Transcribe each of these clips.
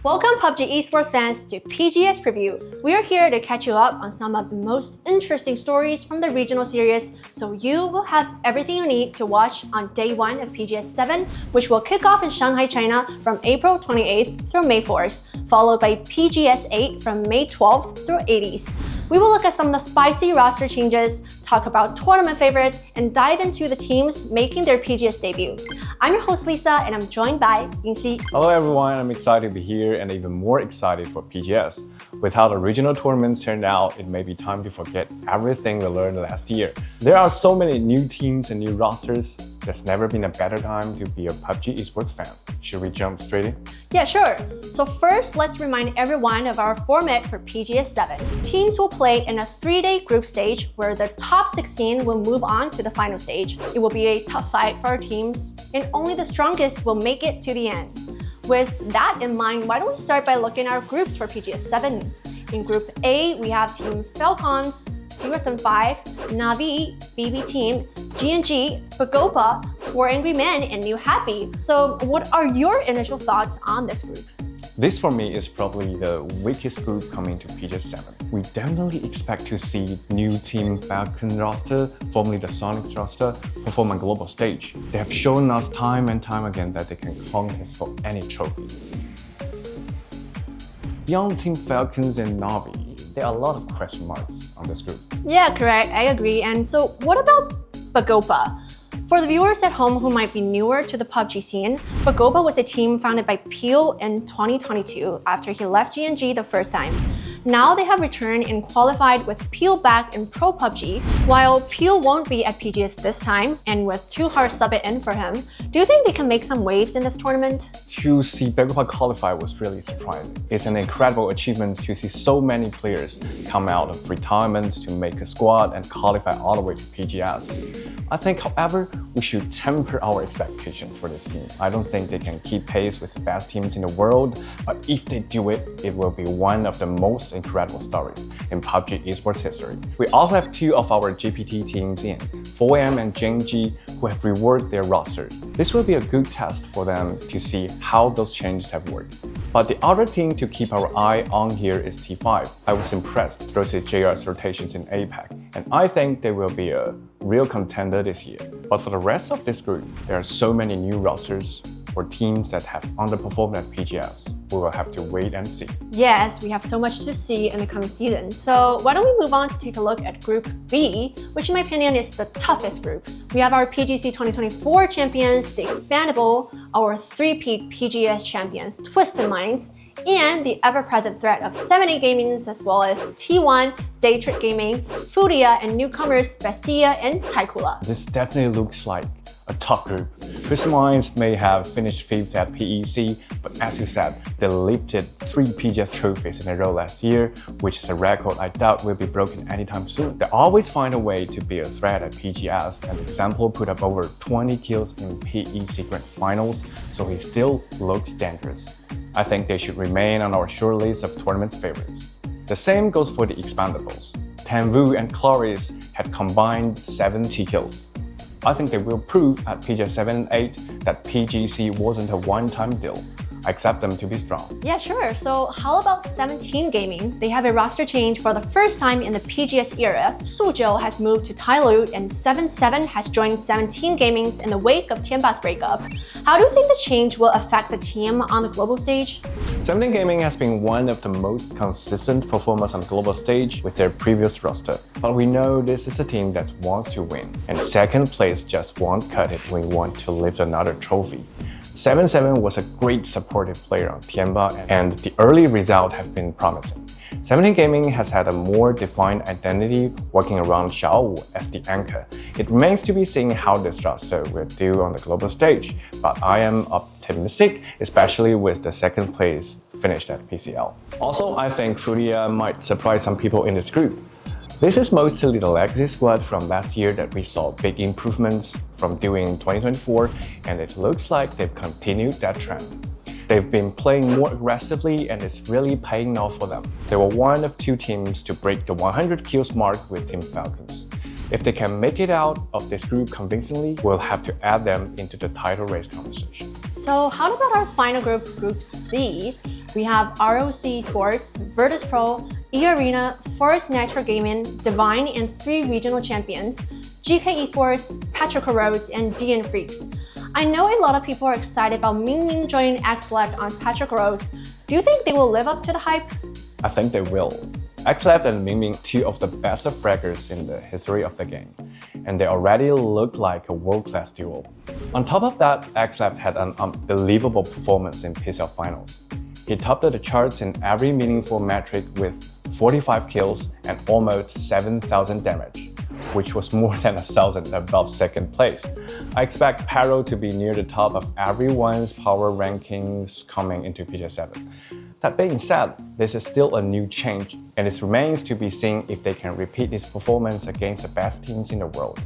Welcome PUBG esports fans to PGS Preview. We are here to catch you up on some of the most interesting stories from the regional series, so you will have everything you need to watch on day 1 of PGS 7, which will kick off in Shanghai, China from April 28th through May 4th, followed by PGS 8 from May 12th through 18th. We will look at some of the spicy roster changes, talk about tournament favorites, and dive into the teams making their PGS debut. I'm your host Lisa, and I'm joined by 𝐿𝐥𝐶. Hello everyone, I'm excited to be here and even more excited for PGS. With how the regional tournaments turned out, it may be time to forget everything we learned last year. There are so many new teams and new rosters. There's never been a better time to be a PUBG esports fan. Should we jump straight in? Yeah, sure. So first, let's remind everyone of our format for PGS 7. Teams will play in a 3-day group stage where the top 16 will move on to the final stage. It will be a tough fight for our teams, and only the strongest will make it to the end. With that in mind, why don't we start by looking at our groups for PGS 7. In Group A, we have Team Falcons, Theerathon 5, Na'Vi, BB Team, 𝐿𝐥𝐶, Bagopa, 4 Angry Men, and New Happy. So what are your initial thoughts on this group? This for me is probably the weakest group coming to PGS 7. We definitely expect to see new Team Falcon roster, formerly the Sonics roster, perform on global stage. They have shown us time and time again that they can contest for any trophy. Beyond Team Falcons and Na'Vi, there are a lot of question marks on this group. Yeah, correct. I agree. And so what about Bagopa? For the viewers at home who might be newer to the PUBG scene, Bagopa was a team founded by Peel in 2022 after he left 𝐿𝐥𝐶 the first time. Now they have returned and qualified with Peel back in Pro PUBG. While Peel won't be at PGS this time, and with 2 hard sub-it in for him, do you think they can make some waves in this tournament? To see Bagopa qualify was really surprising. It's an incredible achievement to see so many players come out of retirements to make a squad and qualify all the way to PGS. I think, however, we should temper our expectations for this team. I don't think they can keep pace with the best teams in the world, but if they do it, it will be one of the most incredible stories in PUBG esports history. We also have 2 of our GPT teams in, 4M and 𝐿𝐥𝐶, who have reworked their rosters. This will be a good test for them to see how those changes have worked. But the other team to keep our eye on here is T5. I was impressed through the JR's rotations in APAC, and I think they will be a real contender this year. But for the rest of this group, there are so many new rosters for teams that have underperformed at PGS. We will have to wait and see. Yes, we have so much to see in the coming season. So why don't we move on to take a look at Group B, which in my opinion is the toughest group. We have our PGC 2024 champions, the Expandable, our 3-peat PGS champions, Twisted Minds, and the ever-present threat of 7A Gaming, as well as T1, Daytrade Gaming, Furia, and newcomers Bestia and Taikula. This definitely looks like a top group. Twisted Minds may have finished 5th at PEC, but as you said, they lifted 3 PGS trophies in a row last year, which is a record I doubt will be broken anytime soon. They always find a way to be a threat at PGS, and Example put up over 20 kills in PEC Grand Finals, so he still looks dangerous. I think they should remain on our short list of tournament favorites. The same goes for the Expandables. Tanvu and Chloris had combined 70 kills. I think they will prove at PGS 7 and 8 that PGC wasn't a one-time deal. I accept them to be strong. Yeah, sure. So how about 17 Gaming? They have a roster change for the first time in the PGS era. Suzhou has moved to Tylute, and 7-7 has joined 17 Gaming in the wake of Tianba's breakup. How do you think the change will affect the team on the global stage? 17 Gaming has been one of the most consistent performers on the global stage with their previous roster. But we know this is a team that wants to win, and second place just won't cut it when we want to lift another trophy. 7-7 was a great supportive player on Tianba, and the early results have been promising. 17 Gaming has had a more defined identity working around 𝐿𝐴 as the anchor. It remains to be seen how this roster will do on the global stage, but I am optimistic, especially with the second place finished at PCL. Also, I think Furia might surprise some people in this group. This is mostly the legacy squad from last year that we saw big improvements from doing 2024, and it looks like they've continued that trend. They've been playing more aggressively, and it's really paying off for them. They were one of 2 teams to break the 100 kills mark with Team Falcons. If they can make it out of this group convincingly, we'll have to add them into the title race conversation. So how about our final group, Group C? We have ROC Sports, Virtus Pro, eArena, Forrest Natural Gaming, Divine, and 3 regional champions, 𝐏𝐿 Esports, Patrick Rhodes, and DN Freaks. I know a lot of people are excited about Ming joining 𝐏𝐿 on Patrick Rhodes. Do you think they will live up to the hype? I think they will. 𝐏𝐿 and Ming, 2 of the best fraggers in the history of the game, and they already look like a world-class duo. On top of that, 𝐏𝐿 had an unbelievable performance in PCL finals. He topped the charts in every meaningful metric with 45 kills and almost 7,000 damage, which was more than 1,000 above second place. I expect Paro to be near the top of everyone's power rankings coming into PGS7. That being said, this is still a new change, and it remains to be seen if they can repeat his performance against the best teams in the world.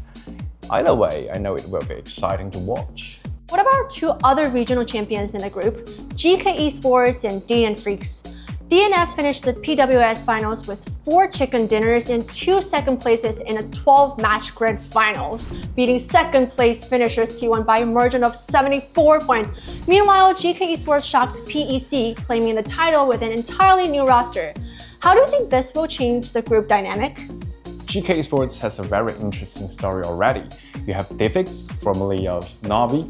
Either way, I know it will be exciting to watch. What about our 2 other regional champions in the group, 𝐏𝐿 Esports and DN Freaks? DNF finished the PWS finals with 4 chicken dinners and 2 second places in a 12-match grand finals, beating second place finishers T1 by a margin of 74 points. Meanwhile, 𝐏𝐿 Esports shocked PEC, claiming the title with an entirely new roster. How do you think this will change the group dynamic? 𝐏𝐿 Esports has a very interesting story already. You have 𝐷𝐿𝐿, formerly of Na'Vi,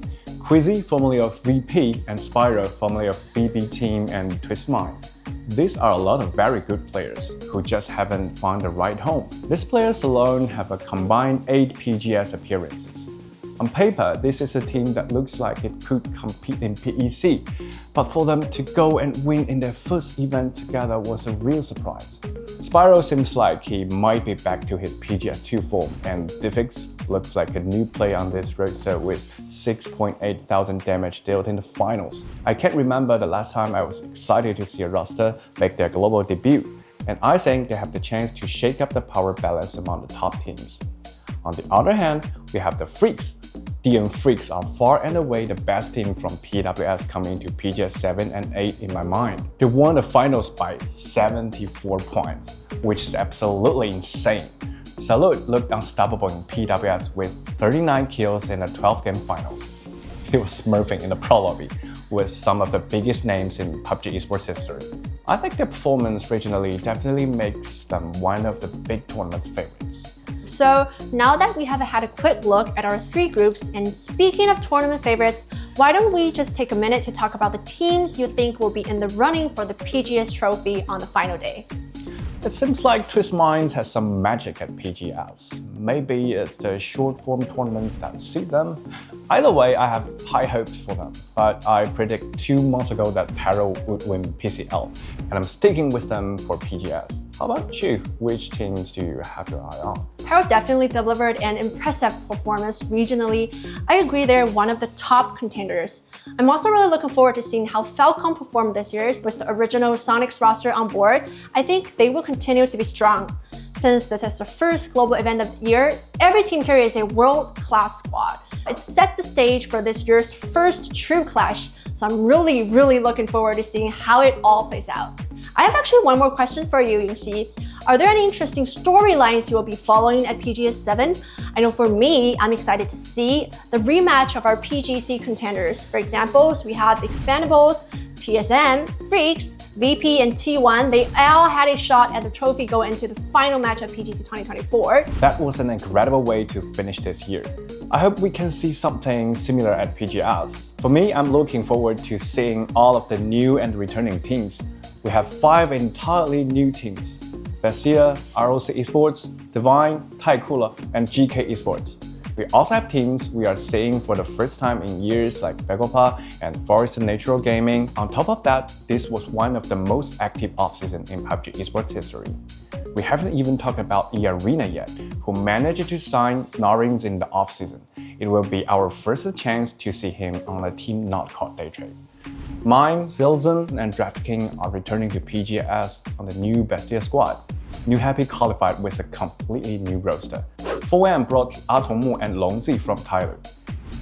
𝐏𝐿𝐿, formerly of VP, and Spyro, formerly of BB Team and Twist Minds. These are a lot of very good players who just haven't found the right home. These players alone have a combined 8 PGS appearances. On paper, this is a team that looks like it could compete in PEC, but for them to go and win in their first event together was a real surprise. Spyro seems like he might be back to his PGS2 form, and 𝐷𝐿𝐿 looks like a new player on this roster with 6.8 thousand damage dealt in the finals. I can't remember the last time I was excited to see a roster make their global debut, and I think they have the chance to shake up the power balance among the top teams. On the other hand, we have the Freaks. DN Freaks are far and away the best team from PWS coming into PGS7 and 8 in my mind. They won the finals by 74 points, which is absolutely insane. Salute looked unstoppable in PWS with 39 kills in the 12-game finals. He was smurfing in the pro lobby with some of the biggest names in PUBG esports history. I think their performance regionally definitely makes them one of the big tournament favorites. So now that we have had a quick look at our 3 groups, and speaking of tournament favorites, why don't we just take a minute to talk about the teams you think will be in the running for the PGS trophy on the final day? It seems like Twist Minds has some magic at PGS. Maybe it's the short-form tournaments that suit them. Either way, I have high hopes for them, but I predicted 2 months ago that Paro would win PCL, and I'm sticking with them for PGS. How about you? Which teams do you have your eye on? Paro definitely delivered an impressive performance regionally. I agree they're one of the top contenders. I'm also really looking forward to seeing how Falcon performed this year with the original Sonics roster on board. I think they will continue to be strong. Since this is the first global event of the year, every team here is a world-class squad. It sets the stage for this year's first true clash, so I'm really looking forward to seeing how it all plays out. I have actually one more question for you, 𝐿𝐿. Are there any interesting storylines you will be following at PGS7? I know for me, I'm excited to see the rematch of our PGC contenders. For example, we have Expandables, TSM, Freaks, VP, and T1. They all had a shot at the trophy going into the final match of PGC 2024. That was an incredible way to finish this year. I hope we can see something similar at PGS. For me, I'm looking forward to seeing all of the new and returning teams. We have 5 entirely new teams: Bestia, ROC Esports, Divine, Taikula, and 𝐏𝐿 Esports. We also have teams we are seeing for the first time in years like Begopa and Forrest Natural Gaming. On top of that, this was one of the most active off-season in PUBG esports history. We haven't even talked about eArena yet, who managed to sign Norins in the off-season. It will be our first chance to see him on a team not called Daytrade. Mine, 𝐿𝐿, and DraftKings are returning to PGS on the new Bestia squad. New Happy qualified with a completely new roster. 4M brought 𝐴童木and Longzi from Thailand.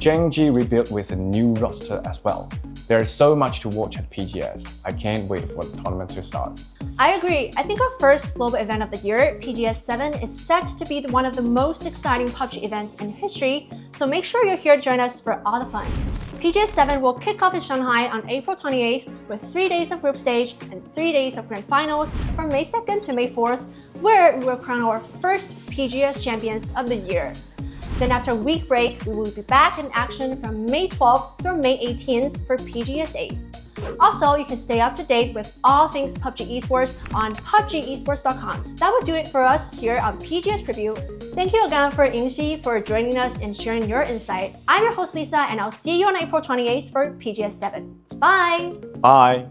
𝐿𝐿 rebuilt with a new roster as well. There is so much to watch at PGS. I can't wait for the tournament to start. I agree. I think our first global event of the year, PGS7, is set to be one of the most exciting PUBG events in history, so make sure you're here to join us for all the fun. PGS 7 will kick off in Shanghai on April 28th with 3 days of group stage and 3 days of grand finals from May 2nd to May 4th, where we will crown our first PGS champions of the year. Then after a week break, we will be back in action from May 12th through May 18th for PGS 8. Also, you can stay up to date with all things PUBG esports on PUBGesports.com. That would do it for us here on PGS Preview. Thank you again for 𝐏𝐔𝐁𝐆 for joining us and sharing your insight. I'm your host Lisa, and I'll see you on April 28th for PGS 7. Bye! Bye!